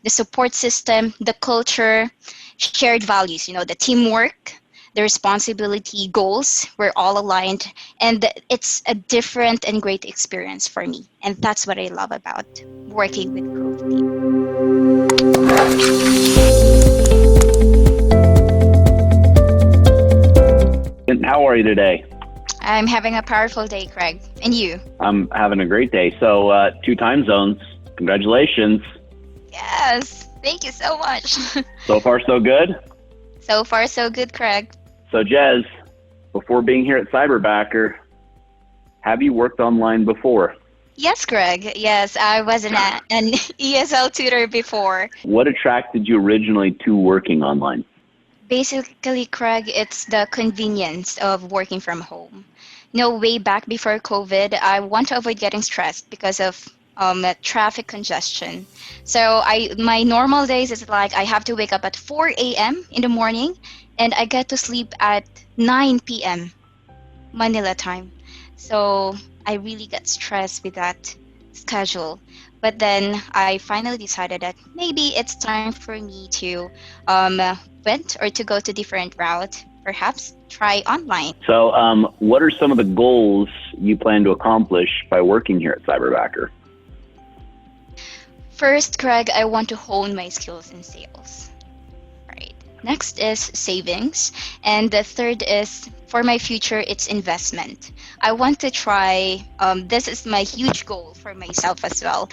the support system, the culture, shared values, the teamwork, the responsibility, goals, we're all aligned. And it's a different and great experience for me. And that's what I love about working with growth team. And how are you today? I'm having a powerful day, Craig. And you? I'm having a great day. So, 2 time zones. Congratulations. Yes, thank you so much. So far, so good? So far, so good, Craig. So, Jez, before being here at Cyberbacker, have you worked online before? Yes, Craig. Yes, I was an ESL tutor before. What attracted you originally to working online? Basically, Craig, it's the convenience of working from home. Way back before COVID, I want to avoid getting stressed because of traffic congestion. So my normal days is like I have to wake up at 4 a.m. in the morning and I get to sleep at 9 p.m. Manila time. So I really get stressed with that schedule. But then I finally decided that maybe it's time for me to went or to go to different route, perhaps try online. So, what are some of the goals you plan to accomplish by working here at Cyberbacker? First, Craig, I want to hone my skills in sales. Right. Next is savings. And the third is, for my future, it's investment. I want to try, this is my huge goal for myself as well,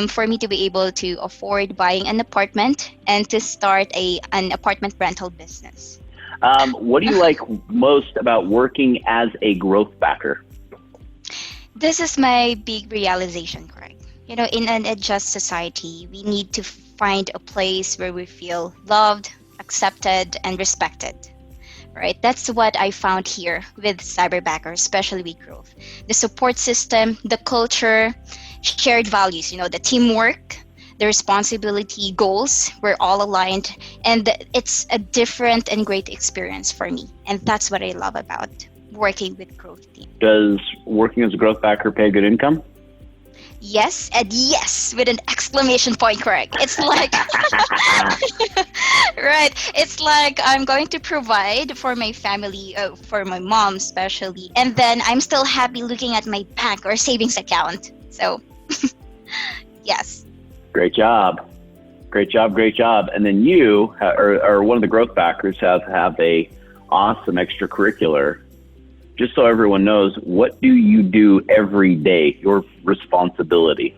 for me to be able to afford buying an apartment and to start an apartment rental business. What do you like most about working as a growth backer? This is my big realization, Craig. In an adjust society, we need to find a place where we feel loved, accepted, and respected. Right? That's what I found here with Cyberbacker, especially with growth. The support system, the culture, shared values, the teamwork, the responsibility, goals, we're all aligned. And it's a different and great experience for me. And that's what I love about working with growth team. Does working as a growth backer pay good income? Yes, and yes, with an exclamation point, Craig. It's like, right, it's like I'm going to provide for my family, for my mom especially, and then I'm still happy looking at my bank or savings account. So, yes. Great job. Great job, great job. And then you are one of the growth backers have a awesome extracurricular. Just so everyone knows, what do you do every day, your responsibility?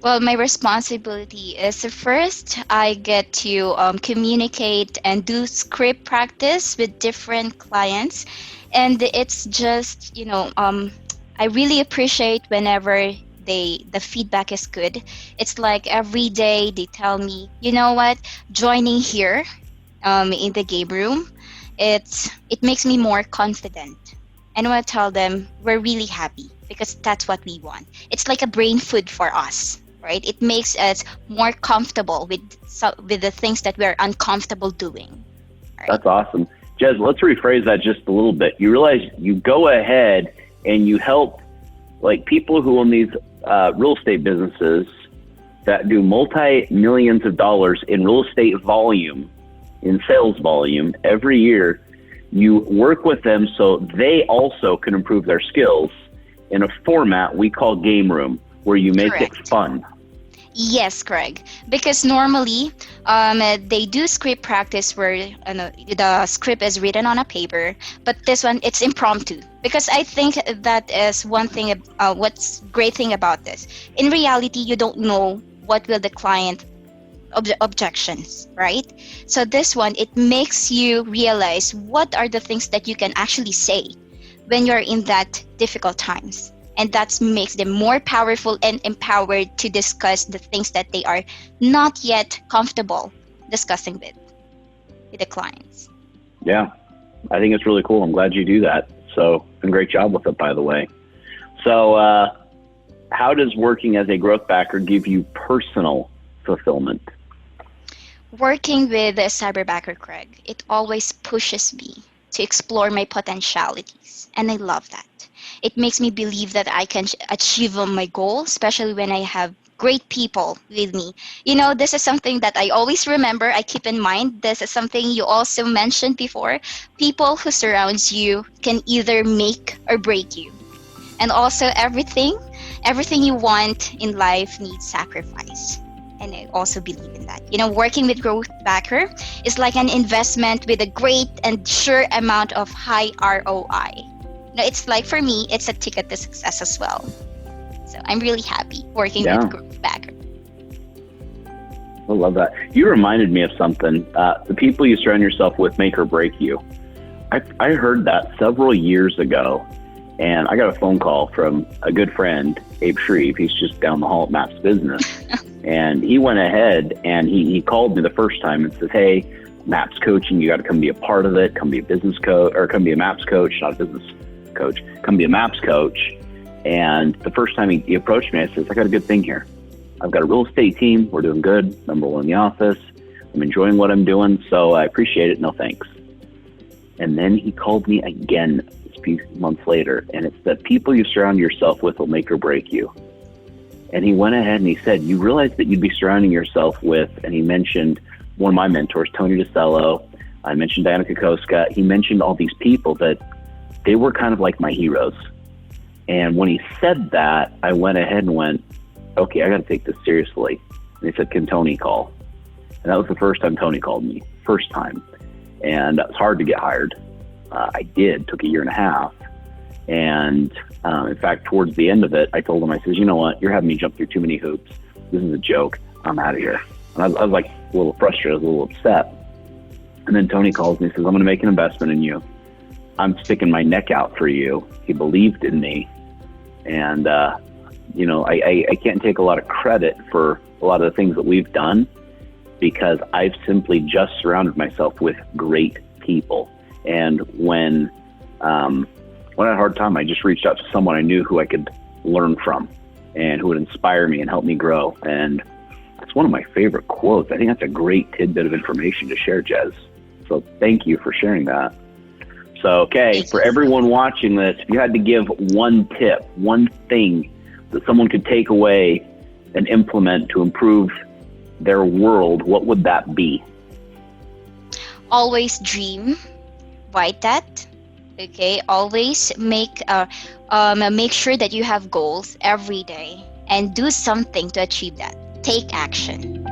Well, my responsibility is first, I get to communicate and do script practice with different clients. And it's just, I really appreciate whenever the feedback is good. It's like every day they tell me, you know what, joining here in the game room, it makes me more confident. And I want to tell them we're really happy because that's what we want. It's like a brain food for us, right? It makes us more comfortable with the things that we're uncomfortable doing. Right? That's awesome. Jez, let's rephrase that just a little bit. You realize you go ahead and you help like people who own these real estate businesses that do multi-millions of dollars in real estate volume, in sales volume every year. You work with them so they also can improve their skills in a format we call game room, where you make Correct. it fun. Yes, Craig. Because normally they do script practice where the script is written on a paper, but this one, it's impromptu. Because I think that is one thing, what's great thing about this. In reality, you don't know what will the client objections, right? So this one, it makes you realize what are the things that you can actually say when you're in that difficult times. And that makes them more powerful and empowered to discuss the things that they are not yet comfortable discussing with the clients. Yeah, I think it's really cool. I'm glad you do that. So, and great job with it, by the way. So, how does working as a growth backer give you personal fulfillment? Working with a Cyberbacker, Craig, it always pushes me to explore my potentialities, and I love that. It makes me believe that I can achieve my goal, especially when I have great people with me. This is something that I always remember. I keep in mind. This is something you also mentioned before. People who surrounds you can either make or break you. And also everything you want in life needs sacrifice. And I also believe in that. Working with Growth Backer is like an investment with a great and sure amount of high ROI. It's like, for me, it's a ticket to success as well. So I'm really happy working with Growth Backer. I love that. You reminded me of something. The people you surround yourself with make or break you. I heard that several years ago, and I got a phone call from a good friend, Abe Shreve. He's just down the hall at Maps Business. And he went ahead and he called me the first time and says, hey, Maps coaching, you got to come be a part of it. Come be a business coach, or come be a Maps coach, not a business coach. Come be a Maps coach. And the first time he approached me, I says, I got a good thing here. I've got a real estate team. We're doing good. Number one in the office. I'm enjoying what I'm doing. So I appreciate it. No thanks. And then he called me again a few months later. And it's the people you surround yourself with will make or break you. And he went ahead and he said, you realize that you'd be surrounding yourself with, and he mentioned one of my mentors, Tony DeCello. I mentioned Diana Kokoska. He mentioned all these people that they were kind of like my heroes. And when he said that, I went ahead and went, okay, I got to take this seriously. And he said, can Tony call? And that was the first time Tony called me, first time. And it was hard to get hired. I did, took a year and a half. And in fact, towards the end of it, I told him, I says, you know what, you're having me jump through too many hoops. This is a joke. I'm out of here. And I was like a little frustrated, I was a little upset. And then Tony calls me and says, I'm going to make an investment in you. I'm sticking my neck out for you. He believed in me. And, I can't take a lot of credit for a lot of the things that we've done because I've simply just surrounded myself with great people. And when I had a hard time, I just reached out to someone I knew who I could learn from and who would inspire me and help me grow. And it's one of my favorite quotes. I think that's a great tidbit of information to share, Jez. So thank you for sharing that. So, okay, for everyone watching this, if you had to give one tip, one thing that someone could take away and implement to improve their world, what would that be? Always dream. Write that. Okay, always make sure that you have goals every day and do something to achieve that. Take action.